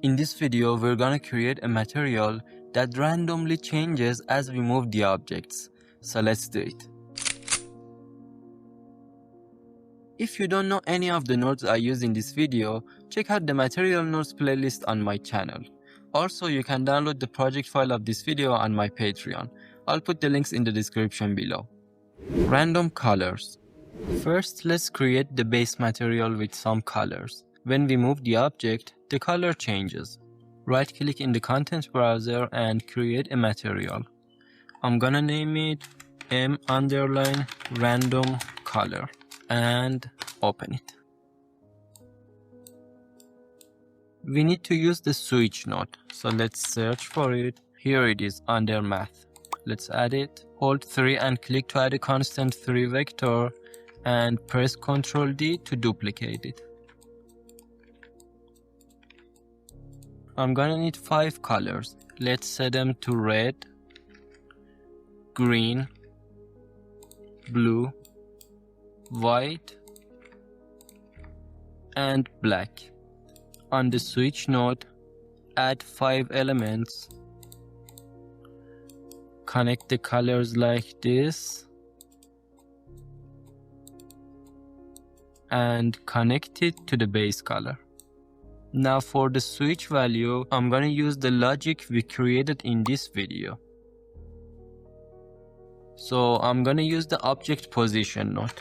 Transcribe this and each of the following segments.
In this video, we're gonna create a material that randomly changes as we move the objects. So let's do it. If you don't know any of the nodes I used in this video, check out the material nodes playlist on my channel. Also, you can download the project file of this video on my Patreon. I'll put the links in the description below. Random colors. First, let's create the base material with some colors. When we move the object, the color changes. Right-click in the content browser and create a material. I'm gonna name it m_random color and open it. We need to use the switch node, so let's search for it. Here it is under math. Let's add it. Hold 3 and click to add a constant 3 vector and press Ctrl D to duplicate it. I'm gonna need 5 colors. Let's set them to red, green, blue, white, and black. On the switch node, add 5 elements. Connect the colors like this and connect it to the base color. Now for the switch value, I'm gonna use the logic we created in this video. So I'm gonna use the object position node.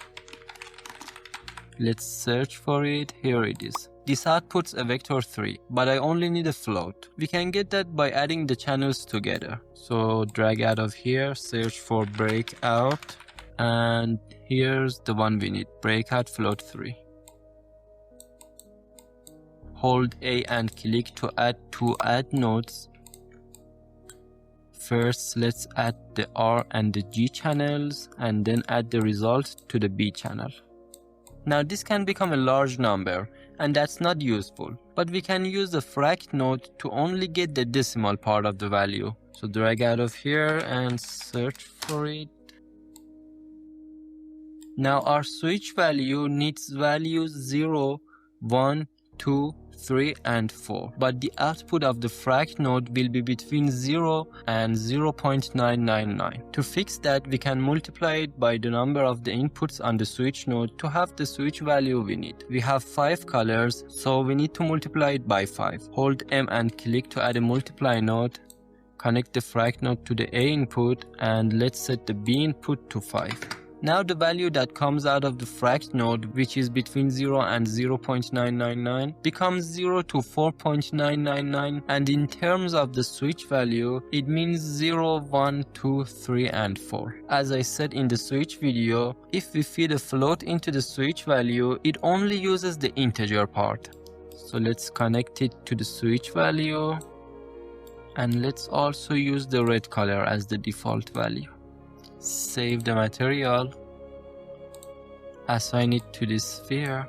Let's search for it. Here it is. This outputs a vector 3, but I only need a float. We can get that by adding the channels together. So drag out of here, search for breakout, and here's the one we need, breakout float 3. Hold A and click to add 2 add nodes. First, let's add the R and the G channels, and then add the result to the B channel. Now this can become a large number, and that's not useful, but we can use the frac node to only get the decimal part of the value. So drag out of here and search for it. Now our switch value needs values 0, 1, 2, 3 and 4, but the output of the frac node will be between 0 and 0.999. To fix that, we can multiply it by the number of the inputs on the switch node to have the switch value we need. We have 5 colors, so we need to multiply it by 5. Hold M and click to add a multiply node. Connect the frac node to the A input and let's set the B input to 5. Now the value that comes out of the frac node, which is between 0 and 0.999, becomes 0 to 4.999, and in terms of the switch value, it means 0, 1, 2, 3 and 4. As I said in the switch video, if we feed a float into the switch value, it only uses the integer part. So let's connect it to the switch value, and let's also use the red color as the default value. Save the material, assign it to the sphere.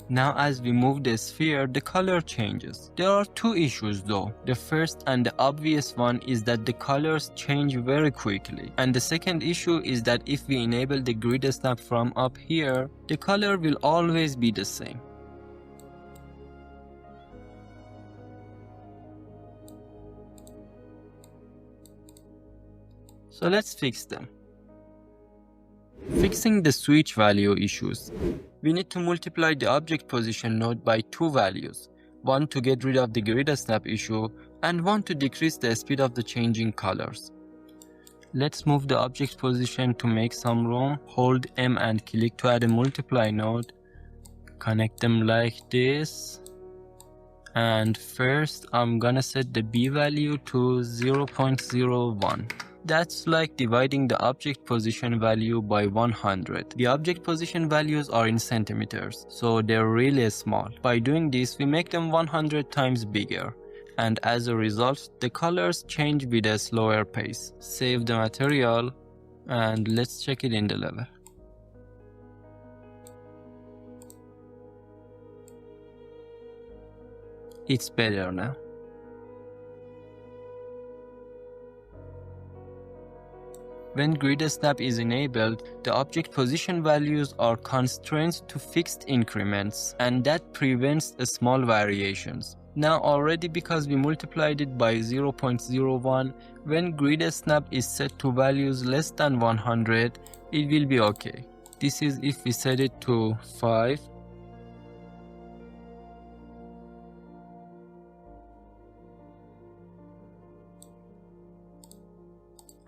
Now as we move the sphere, the color changes. There are 2 issues though. The first and the obvious one is that the colors change very quickly. And the second issue is that if we enable the grid snap from up here, the color will always be the same. So let's fix them. Fixing the switch value issues. We need to multiply the object position node by 2 values. One to get rid of the grid snap issue and one to decrease the speed of the changing colors. Let's move the object position to make some room. Hold M and click to add a multiply node. Connect them like this. And first I'm gonna set the B value to 0.01. That's like dividing the object position value by 100. The object position values are in centimeters, so they're really small. By doing this, we make them 100 times bigger. And as a result, the colors change with a slower pace. Save the material, and let's check it in the level. It's better now. When grid snap is enabled, the object position values are constrained to fixed increments, and that prevents small variations. Now already, because we multiplied it by 0.01, when grid snap is set to values less than 100, it will be okay. This is if we set it to 5.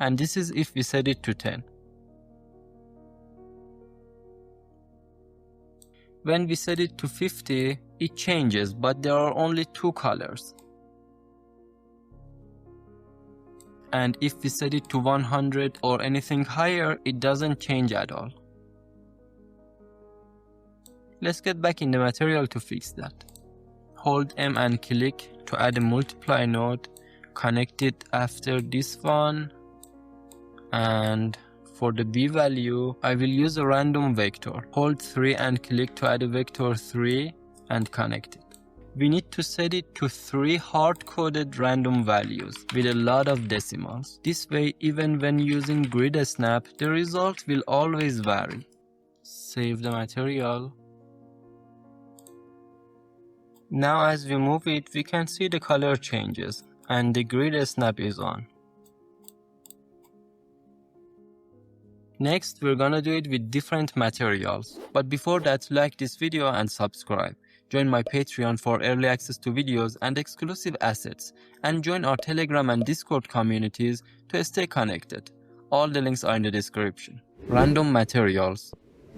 And this is if we set it to 10. When we set it to 50, it changes, but there are only 2 colors. And if we set it to 100 or anything higher, it doesn't change at all. Let's get back in the material to fix that. Hold M and click to add a multiply node. Connect it after this one. And for the B value, I will use a random vector. Hold 3 and click to add a vector 3 and connect it. We need to set it to 3 hard-coded random values with a lot of decimals. This way, even when using grid snap, the result will always vary. Save the material. Now as we move it, we can see the color changes and the grid snap is on. Next, we're gonna do it with different materials. But before that, like this video and subscribe. Join my Patreon for early access to videos and exclusive assets. And join our Telegram and Discord communities to stay connected. All the links are in the description. Random materials.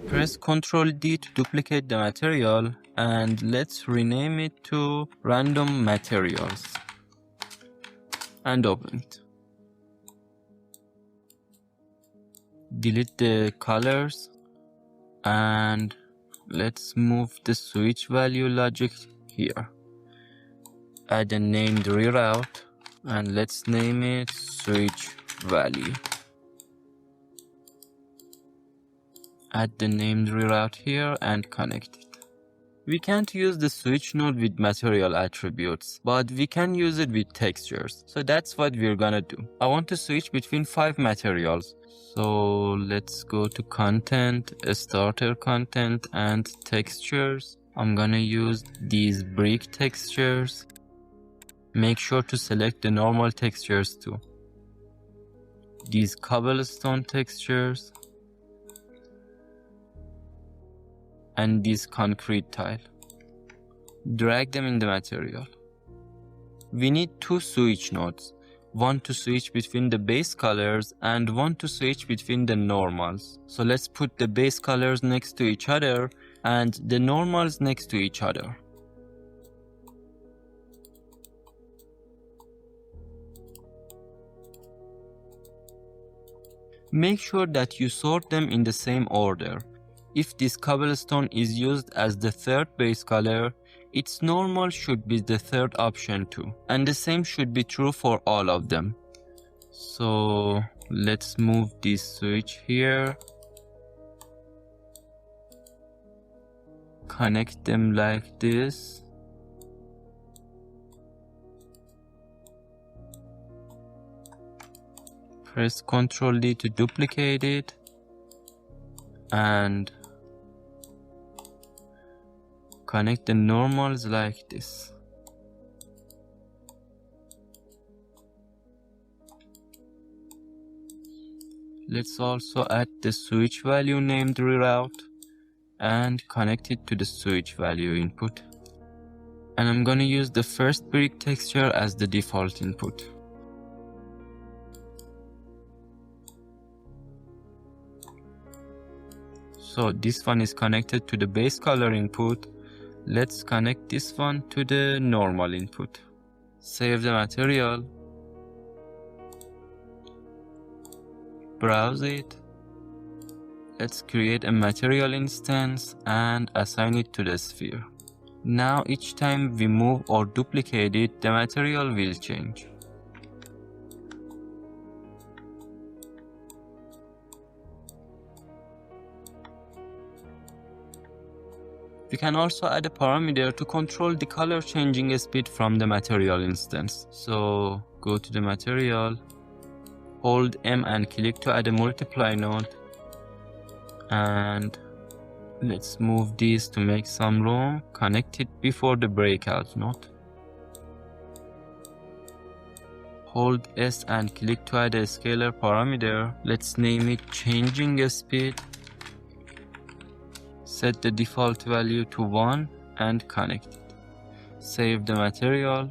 Press Ctrl D to duplicate the material and let's rename it to Random Materials. And open it. Delete the colors and let's move the switch value logic here. Add a named reroute and let's name it switch value. Add the named reroute here and connect it. We can't use the switch node with material attributes, but we can use it with textures. So that's what we're gonna do. I want to switch between 5 materials. So let's go to content, starter content and textures. I'm gonna use these brick textures. Make sure to select the normal textures too. These cobblestone textures. And this concrete tile. Drag them in the material. We need 2 switch nodes. One to switch between the base colors and one to switch between the normals. So let's put the base colors next to each other and the normals next to each other. Make sure that you sort them in the same order. If this cobblestone is used as the 3rd base color, its normal should be the 3rd option too. And the same should be true for all of them. So let's move this switch here. Connect them like this. Press Ctrl D to duplicate it. And connect the normals like this. Let's also add the switch value named reroute and connect it to the switch value input. And I'm gonna use the first brick texture as the default input. So this one is connected to the base color input. Let's connect this one to the normal input. Save the material. Browse it. Let's create a material instance and assign it to the sphere. Now each time we move or duplicate it, the material will change. We can also add a parameter to control the color changing speed from the material instance. So go to the material, Hold M and click to add a multiply node. And let's move these to make some room. Connect it before the breakout node. Hold S and click to add a scalar parameter. Let's name it changing speed. Set the default value to 1 and connect it. Save the material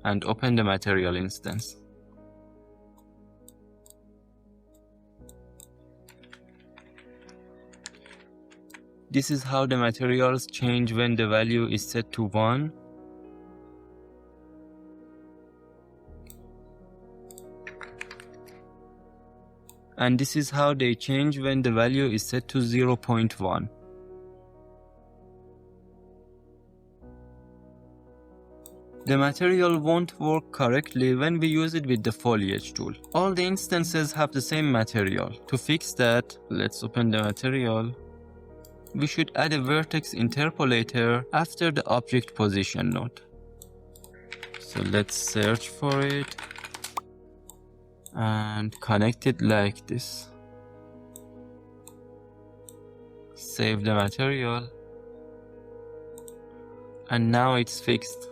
and open the material instance. This is how the materials change when the value is set to 1. And this is how they change when the value is set to 0.1. The material won't work correctly when we use it with the foliage tool. All the instances have the same material. To fix that, let's open the material. We should add a vertex interpolator after the object position node. So let's search for it and connect it like this. Save the material. And now it's fixed.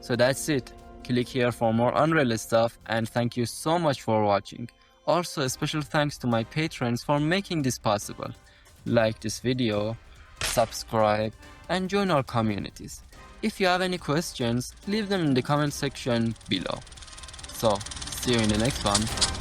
So that's it. Click here for more Unreal stuff, and thank you so much for watching. Also, a special thanks to my patrons for making this possible. Like this video, subscribe, and join our communities. If you have any questions, leave them in the comment section below. So, see you in the next one.